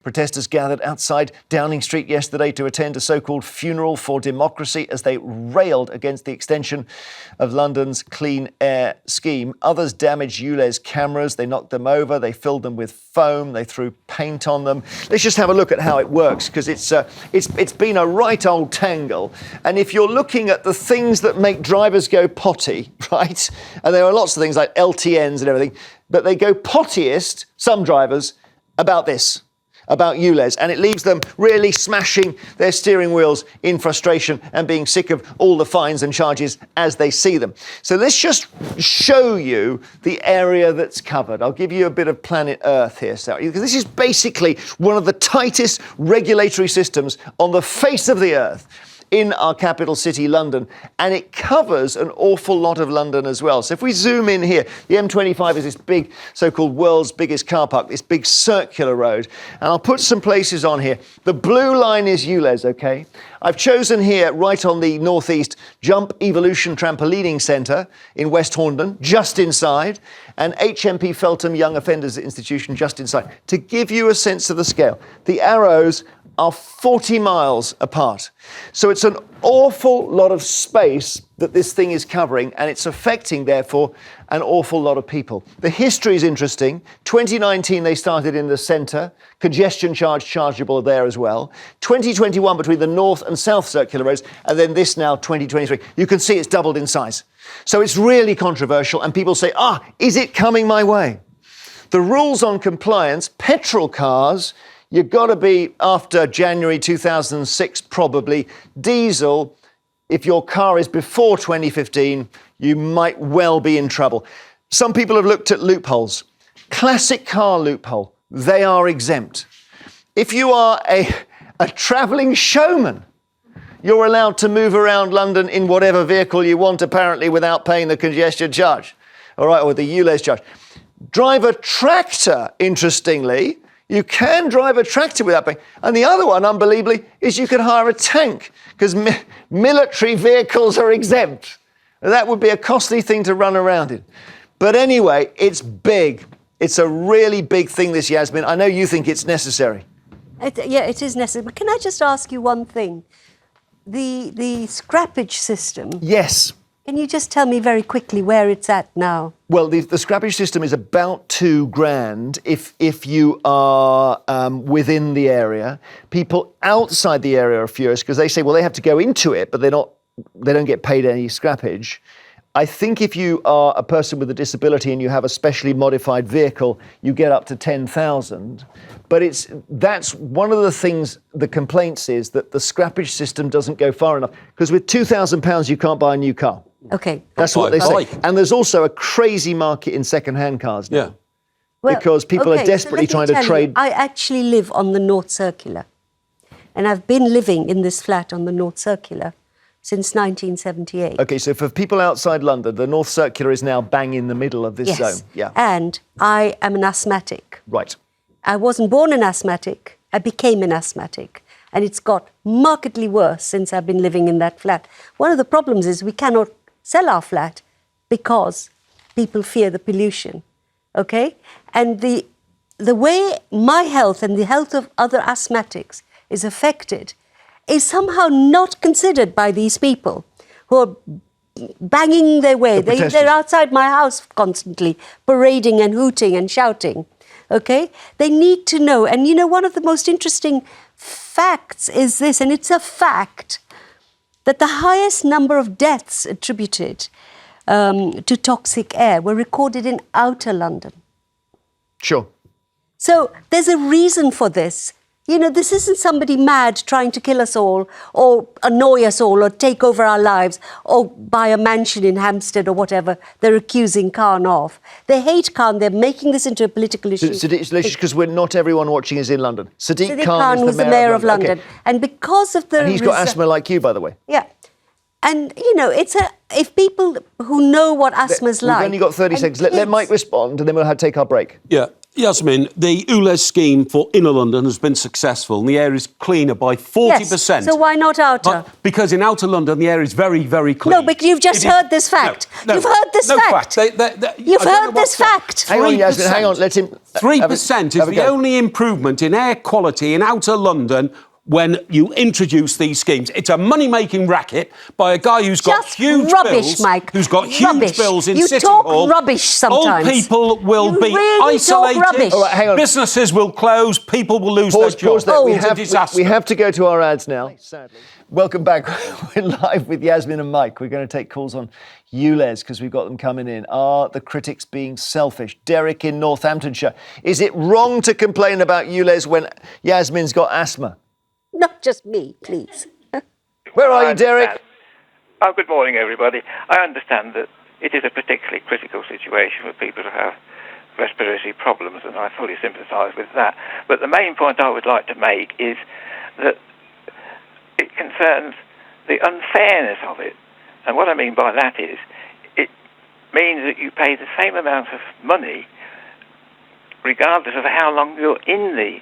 Protesters gathered outside Downing Street yesterday to attend a so-called funeral for democracy as they railed against the extension of London's clean air scheme. Others damaged ULEZ cameras. They knocked them over. They filled them with foam. They threw paint on them. Let's just have a look at how it works, because it's been a right old tangle. And if you're looking at the things that make drivers go potty, right? And there are lots of things like LTNs and everything, but they go pottiest, some drivers, about this. About ULEZ, and it leaves them really smashing their steering wheels in frustration and being sick of all the fines and charges as they see them. So let's just show you the area that's covered. I'll give you a bit of planet Earth here, Sarah, because this is basically one of the tightest regulatory systems on the face of the Earth in our capital city, London, and it covers an awful lot of London as well. So if we zoom in here, the M25 is this big, so-called world's biggest car park, this big circular road, and I'll put some places on here. The blue line is ULEZ, okay? I've chosen here, right on the northeast, Jump Evolution Trampolining Centre in West Horndon, just inside, and HMP Feltham Young Offenders Institution just inside, to give you a sense of the scale. The arrows are 40 miles apart. So it's an awful lot of space that this thing is covering, and it's affecting, therefore, an awful lot of people. The history is interesting. 2019, they started in the centre, congestion charge chargeable there as well. 2021, between the north and south circular roads, and then this now, 2023. You can see it's doubled in size. So it's really controversial, and people say, is it coming my way? The rules on compliance, petrol cars, you've got to be after January 2006, probably. Diesel, if your car is before 2015, you might well be in trouble. Some people have looked at loopholes. Classic car loophole, they are exempt. If you are a travelling showman, you're allowed to move around London in whatever vehicle you want, apparently, without paying the congestion charge, all right, or the ULEZ charge. Drive a tractor, interestingly. You can drive a tractor without paying. And the other one, unbelievably, is you can hire a tank, because military vehicles are exempt. That would be a costly thing to run around in. But anyway, it's big. It's a really big thing, this, Yasmin. I know you think it's necessary. Yeah, it is necessary. But can I just ask you one thing? The scrappage system. Yes. Can you just tell me very quickly where it's at now? Well, the scrappage system is about $2,000 if you are within the area. People outside the area are furious because they say, well, they have to go into it, but they don't get paid any scrappage. I think if you are a person with a disability and you have a specially modified vehicle, you get up to $10,000. But that's one of the things, the complaints is that the scrappage system doesn't go far enough, because with £2,000 you can't buy a new car. Okay. That's what they say. And there's also a crazy market in second-hand cars now. Yeah. Well, because people are desperately trying to trade. I actually live on the North Circular. And I've been living in this flat on the North Circular since 1978. OK, so for people outside London, the North Circular is now bang in the middle of this zone. Yeah. And I am an asthmatic. Right. I wasn't born an asthmatic. I became an asthmatic. And it's got markedly worse since I've been living in that flat. One of the problems is we cannot sell our flat because people fear the pollution, okay? And the way my health and the health of other asthmatics is affected is somehow not considered by these people who are banging their way. They're outside my house constantly, parading and hooting and shouting, okay? They need to know. And, you know, one of the most interesting facts is this, and it's a fact, that the highest number of deaths attributed to toxic air were recorded in outer London. Sure. So there's a reason for this. You know, this isn't somebody mad trying to kill us all or annoy us all or take over our lives or buy a mansion in Hampstead or whatever they're accusing Khan of. They hate Khan. They're making this into a political issue. Because not everyone watching is in London. Sadiq Khan was the mayor of London. Okay. And because of the... And he's got asthma like you, by the way. Yeah. And, you know, if people who know what asthma's like... We've only got 30 seconds. Let Mike respond and then we'll take our break. Yeah. Yasmin, the ULEZ scheme for inner London has been successful and the air is cleaner by 40%. Yes, so why not outer? Because in outer London, the air is very, very clean. No, but you've just heard this fact. No, you've heard this fact. You've heard this fact. Hang on, Yasmin, hang on. Let him... 3% is the only improvement in air quality in outer London when you introduce these schemes. It's a money-making racket by a guy who's got huge bills, Mike. who's got huge bills in City Hall. You talk rubbish sometimes. Old people will be isolated. Talk rubbish. All right, hang on. Businesses will close. People will lose their jobs. It's a disaster. We have to go to our ads now, sadly. Welcome back. We're live with Yasmin and Mike. We're going to take calls on ULEZ because we've got them coming in. Are the critics being selfish? Derek in Northamptonshire. Is it wrong to complain about ULEZ when Yasmin's got asthma? Not just me, please. Where are you, Derek? Oh, good morning, everybody. I understand that it is a particularly critical situation for people who have respiratory problems, and I fully sympathise with that. But the main point I would like to make is that it concerns the unfairness of it. And what I mean by that is it means that you pay the same amount of money regardless of how long you're in the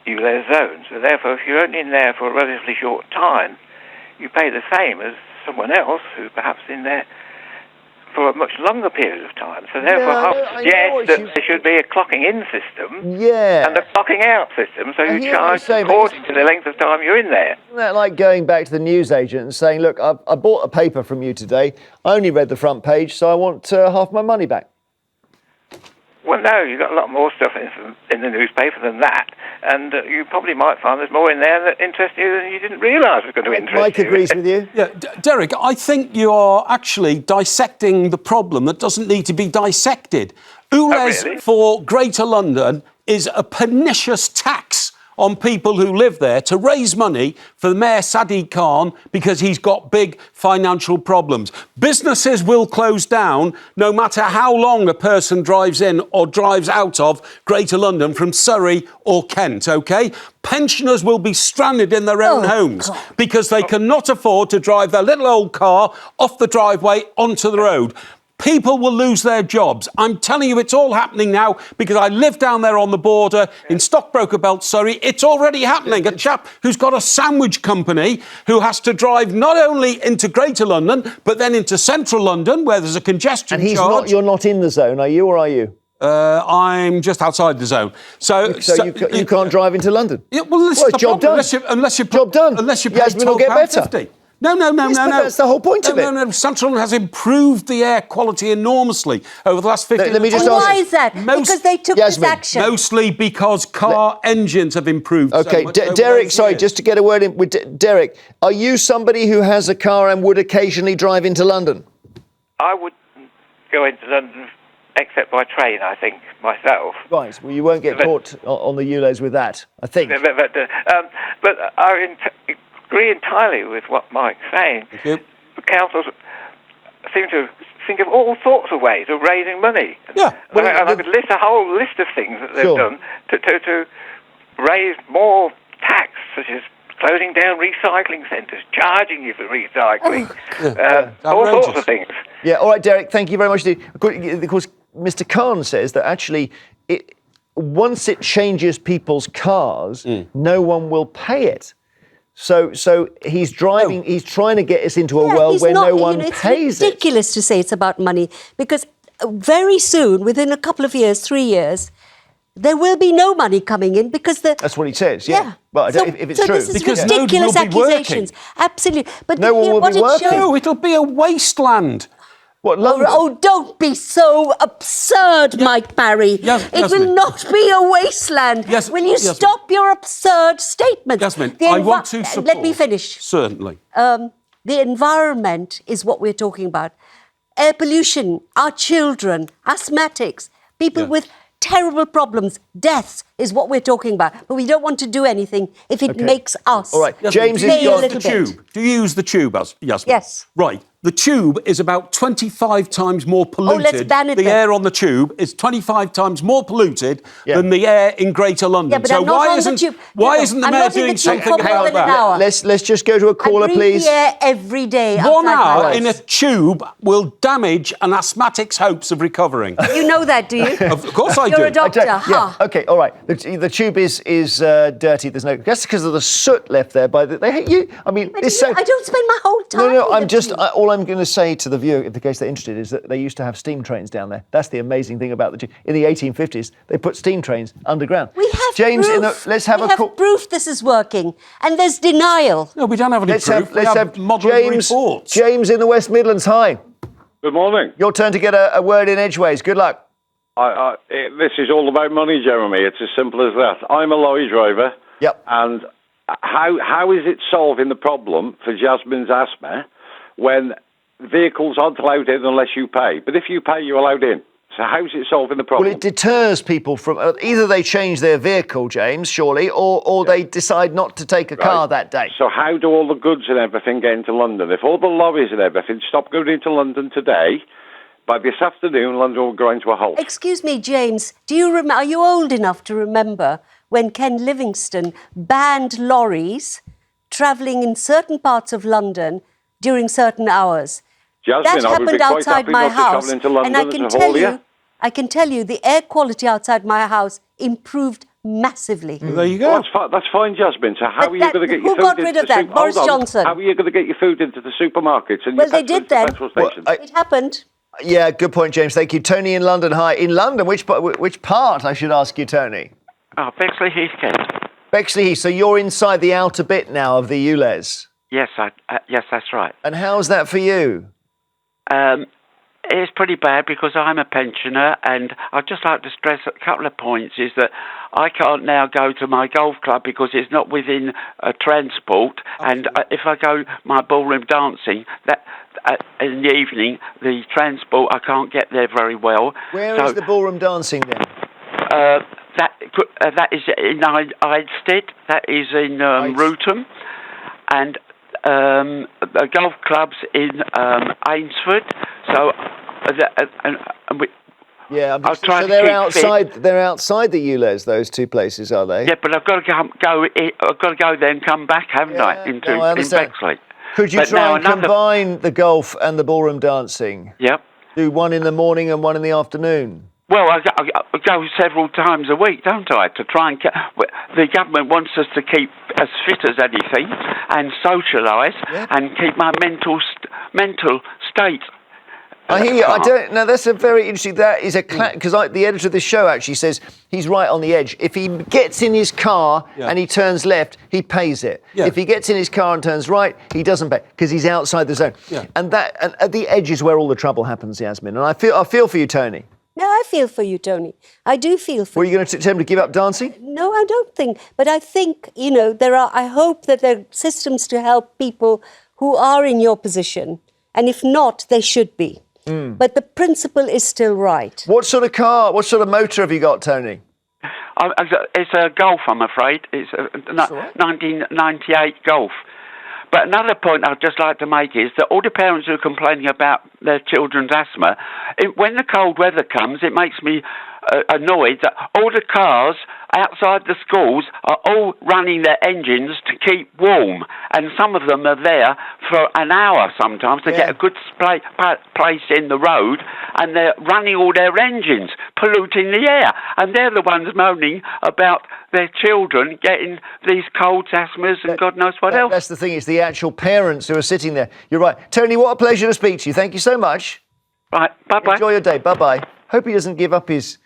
ULEZ zone. So therefore, if you're only in there for a relatively short time, you pay the same as someone else who's perhaps in there for a much longer period of time. So therefore, I suggest that there should be a clocking in system and a clocking out system, so you charge according to the length of time you're in there. Isn't that like going back to the newsagent and saying, look, I bought a paper from you today, I only read the front page, so I want half my money back? Well, no, you've got a lot more stuff in the newspaper than that, and you probably might find there's more in there that interests you than you didn't realise was going to interest you. Mike agrees with you. Yeah, Derek, I think you are actually dissecting the problem that doesn't need to be dissected. ULEZ for Greater London is a pernicious tax on people who live there to raise money for Mayor Sadiq Khan because he's got big financial problems. Businesses will close down no matter how long a person drives in or drives out of Greater London from Surrey or Kent, OK? Pensioners will be stranded in their own homes because they cannot afford to drive their little old car off the driveway onto the road. People will lose their jobs. I'm telling you, it's all happening now because I live down there on the border in Stockbroker Belt, Surrey. It's already happening. A chap who's got a sandwich company who has to drive not only into Greater London, but then into Central London, where there's a congestion charge. You're not in the zone, are you, or are you? I'm just outside the zone. So you can't drive into London? Yeah, well, this is the job problem. done. Unless you pay Yasmin will get better. £12.50. No. That's the whole point of it. No. Central has improved the air quality enormously over the last 15 years. Let me just ask. Why is that? Because they took this action. Mostly because car engines have improved so much over Derek, those sorry, years. just to get a word in with Derek, are you somebody who has a car and would occasionally drive into London? I would go into London except by train, I think, myself. Right, well, you won't get caught on the ULEZ with that, I think. But I agree entirely with what Mike's saying. The councils seem to think of all sorts of ways of raising money. Yeah. And I could list a whole list of things that they've done to raise more tax, such as closing down recycling centres, charging you for recycling, all sorts of things. Yeah, all right, Derek, thank you very much. Of course, Mr. Khan says that actually, once it changes people's cars, no one will pay it. So he's driving. He's trying to get us into a world where no one pays it. It's ridiculous to say it's about money because very soon, within a couple of years, 3 years, there will be no money coming in because That's what he says. Yeah. But if it's true, this is because ridiculous nobody will be accusations. Absolutely. But no one will be working. No, it'll be a wasteland. What, London? Oh, don't be so absurd, Mike Parry. It will not be a wasteland. Will you stop your absurd statements? Yasmin, I want to support... Let me finish. Certainly. The environment is what we're talking about. Air pollution, our children, asthmatics, people with terrible problems, deaths is what we're talking about. But we don't want to do anything if it makes us. All right, James is gone. Do you use the tube, Yasmin? Yes. Right. the tube is about 25 times more polluted. let's ban it the then. air on the tube is 25 times more polluted Yeah. than the air in Greater London. Yeah, but so I'm not why on the isn't tube. why No, isn't the I'm mayor not in the doing tube something for more about than an that? hour. Let's just go to a caller, I breathe please. the air every day. 1 outside hour my in a house. tube will damage an asthmatic's hopes of recovering. You know that, do you? Of course I do. You're a doctor. Yeah. Ha. Okay. All right. The tube is dirty. There's no. That's because of the soot left there. They hate you. I mean, But it's you- so. I don't spend my whole time. No. in I'm the just. tube. All I'm going to say to the viewer, in the case they're interested, is that they used to have steam trains down there. That's the amazing thing about the tube. In the 1850s, they put steam trains underground. We have James. proof. Let's have we a have call. proof this is working, and there's denial. No, we don't have any proof. We have model James. reports. James in the West Midlands. Hi. Good morning. Your turn to get a word in edgeways. Good luck. This is all about money, Jeremy. It's as simple as that. I'm a lorry driver. Yep. And how is it solving the problem for Yasmin's asthma when vehicles aren't allowed in unless you pay? But if you pay, you're allowed in. So how's it solving the problem? Well, it deters people from either they change their vehicle, James, surely, or they decide not to take a car that day. So how do all the goods and everything get into London? If all the lorries and everything stop going into London today, by this afternoon, London will grind to a halt. Excuse me, James. Do you are you old enough to remember when Ken Livingstone banned lorries travelling in certain parts of London during certain hours? Jasmine, That I would be happened quite outside happy my not to house, travel into London and I can tell you, the air quality outside my house improved massively. There you Well, go. that's fine, Jasmine. So how But are you going to get who your food got into rid the of that? super- Boris Hold on. Johnson. How are you going to get your food into the supermarkets and Well, your they petrol did then. petrol Well, stations? It happened. Yeah, good point, James. Thank you. Tony in London. Hi. In London, which part, I should ask you, Tony? Oh, Bexley Heath, Kent. Bexley Heath. So you're inside the outer bit now of the ULEZ. Yes, yes, that's right. And how's that for you? It's pretty bad because I'm a pensioner, and I'd just like to stress a couple of points. Is that I can't now go to my golf club because it's not within transport, and if I go my ballroom dancing, that in the evening, the transport I can't get there very well. Where is the ballroom dancing then? That is in Idstead. That is in Rootham, and the golf clubs in Ainsford. So, Yeah, I'll try so to they're keep outside. fit. They're outside the ULEZ. Those two places, are they? Yeah, but I've got to I've got to go there and come back, haven't I? Yeah, Into no, I in understand. Bexley. Could you But try now and another- combine the golf and the ballroom dancing? Yep. Do one in the morning and one in the afternoon. Well, I go several times a week, don't I, to try and get... The government wants us to keep as fit as anything and socialise and keep my mental state. I hear you. I don't. No, that's a very interesting. That is a because the editor of this show actually says he's right on the edge. If he gets in his car and he turns left, he pays it. Yeah. If he gets in his car and turns right, he doesn't pay because he's outside the zone. Yeah. And at the edge is where all the trouble happens, Yasmin. And I feel for you, Tony. No, I feel for you, Tony. I do feel for Were you. you going to attempt to give up dancing? No, I don't think. But I think, I hope that there are systems to help people who are in your position. And if not, they should be. But the principle is still right. What sort of car? What sort of motor have you got, Tony? It's a Golf, I'm afraid. It's a 1998 Golf. But another point I'd just like to make is that all the parents who are complaining about their children's asthma, when the cold weather comes, it makes me annoyed that all the cars outside the schools are all running their engines to keep warm, and some of them are there for an hour sometimes to get a good place in the road, and they're running all their engines, polluting the air, and they're the ones moaning about their children getting these colds, asthmas, and God knows what else. That's the thing. It's the actual parents who are sitting there. You're right, Tony. What a pleasure to speak to you. Thank you so much. Right, bye-bye. Enjoy your day. Bye-bye. Hope he doesn't give up his,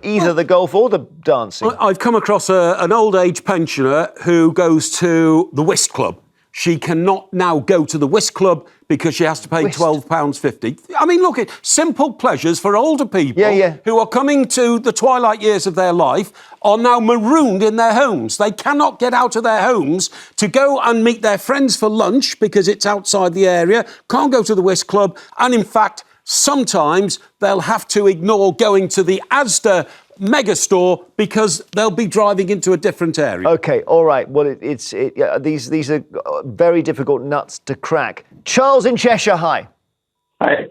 either the golf or the dancing. I've come across an old age pensioner who goes to the whist club. She cannot now go to the whist club because she has to pay £12.50. I mean, look, simple pleasures for older people who are coming to the twilight years of their life are now marooned in their homes. They cannot get out of their homes to go and meet their friends for lunch because it's outside the area, can't go to the whist club, and in fact, sometimes they'll have to ignore going to the Asda megastore because they'll be driving into a different area. Okay, all right. Well, these are very difficult nuts to crack. Charles in Cheshire, hi. Hi.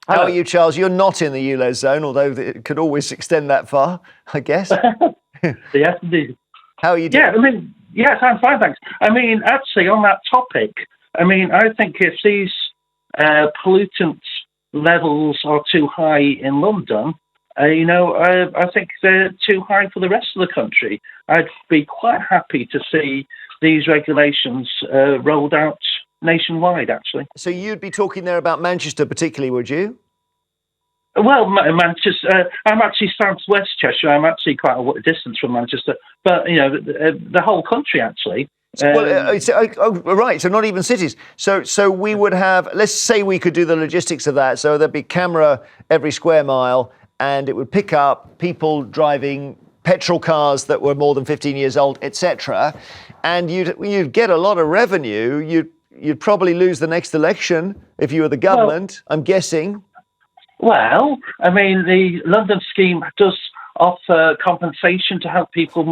How Hello. are you, Charles? You're not in the ULEZ zone, although it could always extend that far, I guess. Yes, indeed. How are you doing? Yeah, yes, I'm fine, thanks. Actually, on that topic, I think if these pollutant levels are too high in London, I think they're too high for the rest of the country. I'd be quite happy to see these regulations rolled out nationwide, actually. So you'd be talking there about Manchester particularly, would you? Well, Manchester, I'm actually southwest Cheshire. I'm actually quite a distance from Manchester, but the whole country actually. Right. So not even cities. So we would have. Let's say we could do the logistics of that. So there'd be camera every square mile, and it would pick up people driving petrol cars that were more than 15 years old, etc. And you'd get a lot of revenue. You'd probably lose the next election if you were the government. I'm guessing. Well, the London scheme does offer compensation to help people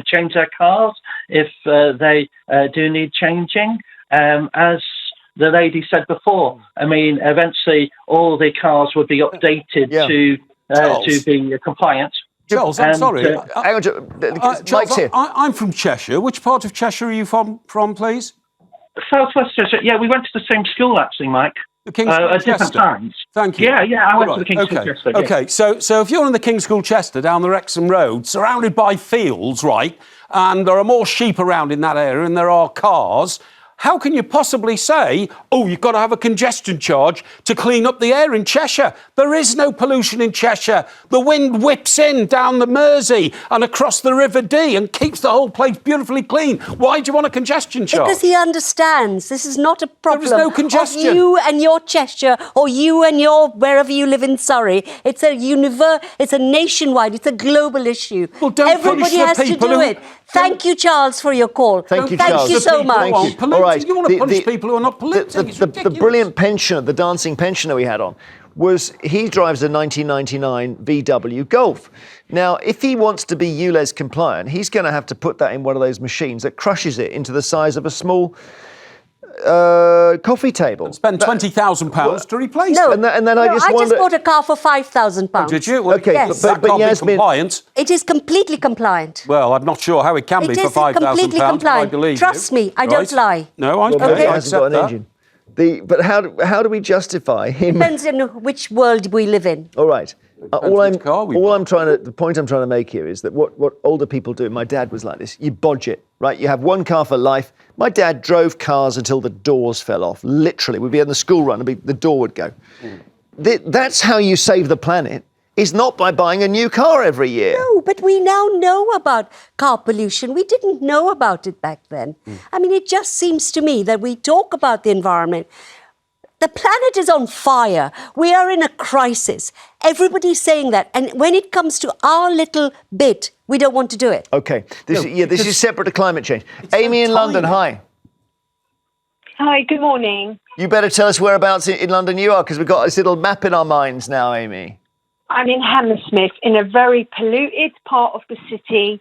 change their cars if they do need changing. As the lady said before, eventually all the cars would be updated to be compliant. Charles, I'm sorry. Hang on, Charles, Mike's here. I'm from Cheshire. Which part of Cheshire are you from, please? Southwest Cheshire. Yeah, we went to the same school, actually, Mike. The King's School at different Chester. times. Thank you. Yeah, I went to the King's School Chester. Yeah. Okay, so if you're in the King's School Chester down the Wrexham Road, surrounded by fields, right, and there are more sheep around in that area than there are cars, how can you possibly say, you've got to have a congestion charge to clean up the air in Cheshire? There is no pollution in Cheshire. The wind whips in down the Mersey and across the River Dee and keeps the whole place beautifully clean. Why do you want a congestion charge? Because he understands this is not a problem. There is no congestion. Of you and your Cheshire, or you and your wherever you live in Surrey. It's a nationwide, it's a global issue. Well, don't Everybody punish the has to people do who- it. Thank you, Charles, for your call. Thank you, Thank Charles. you so much. Thank you. All right. You want to punish people who are not polluting. It's The ridiculous. brilliant pensioner, the dancing pensioner we had on, he drives a 1999 VW Golf. Now, if he wants to be ULEZ compliant, he's going to have to put that in one of those machines that crushes it into the size of a small coffee table. Spend £20,000 to replace No, it. And then I just wonder. just bought a car for £5,000. Did you? Well, Okay, Yes. that but can't Yasmin, be compliant. It is completely compliant. Well, I'm not sure how it can be It for is £5,000. completely but I compliant. believe Trust you. me, I don't lie. No, I, Well, okay, he I hasn't got accept an that. engine. But how do we justify him? Depends on which world we live in. All right. which car we buy. The point I'm trying to make here is that what older people do, my dad was like this, you bodge it, right? You have one car for life. My dad drove cars until the doors fell off. Literally, we'd be on the school run and the door would go. That's how you save the planet, is not by buying a new car every year. No, but we now know about car pollution. We didn't know about it back then. It just seems to me that we talk about the environment. The planet is on fire. We are in a crisis. Everybody's saying that. And when it comes to our little bit, we don't want to do it. Okay, this is separate to climate change. Amy in London, hi. Hi, good morning. You better tell us whereabouts in London you are, because we've got this little map in our minds now, Amy. I'm in Hammersmith, in a very polluted part of the city,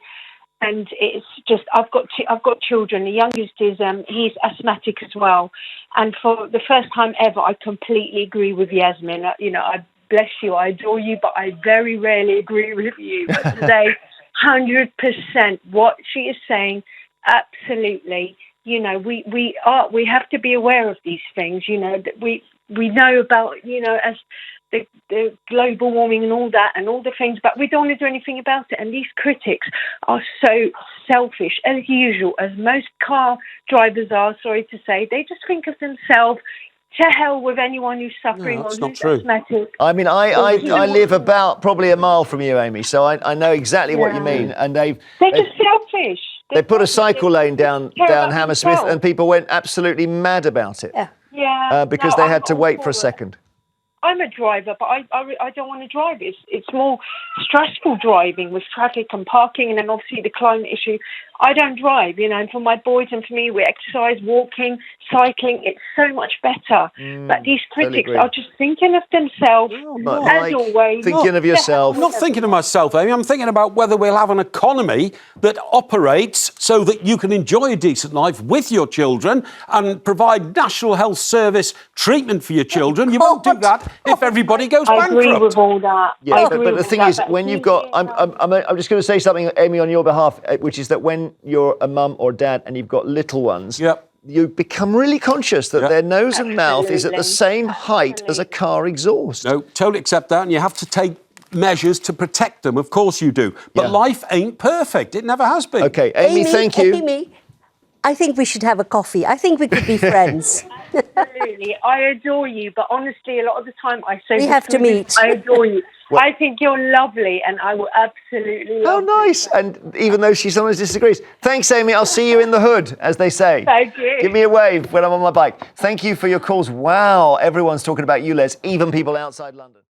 and it's just I've got children. The youngest is he's asthmatic as well, and for the first time ever, I completely agree with Yasmin. I bless you, I adore you, but I very rarely agree with you. But today, 100% what she is saying, absolutely. We have to be aware of these things. That we know about as the global warming and all that and all the things, but we don't want to do anything about it. And these critics are so selfish, as usual, as most car drivers are. Sorry to say, they just think of themselves. To hell with anyone who's suffering or who's asthmatic. I live about probably a mile from you, Amy, so I know exactly what you mean. And they're just selfish. They put a cycle lane down Hammersmith, and people went absolutely mad about it. Yeah. Because they had to wait for a second. I'm a driver, but I don't want to drive. It's more stressful driving with traffic and parking, and then obviously the climate issue. I don't drive, and for my boys and for me, we exercise, walking, cycling. It's so much better. But these critics are just thinking of themselves, as always. Thinking of yourself. I'm not thinking of myself, Amy. I'm thinking about whether we'll have an economy that operates so that you can enjoy a decent life with your children and provide National Health Service treatment for your children. You won't do that if everybody goes bankrupt. I agree with all that. Yeah, but the thing is, when you've got... I'm just going to say something, Amy, on your behalf, which is that when you're a mum or dad and you've got little ones, you become really conscious that their nose and mouth is at the same height as a car exhaust. No, totally accept that, and you have to take measures to protect them. Of course you do. But life ain't perfect. It never has been. OK, Amy, thank you. Amy, I think we should have a coffee. I think we could be friends. Absolutely. I adore you, but honestly, a lot of the time I say... We have to meet. I adore you. Well, I think you're lovely, and I will absolutely love you. Oh, nice. And even though she sometimes disagrees. Thanks, Amy. I'll see you in the hood, as they say. Thank you. Give me a wave when I'm on my bike. Thank you for your calls. Wow, everyone's talking about ULEZ, even people outside London.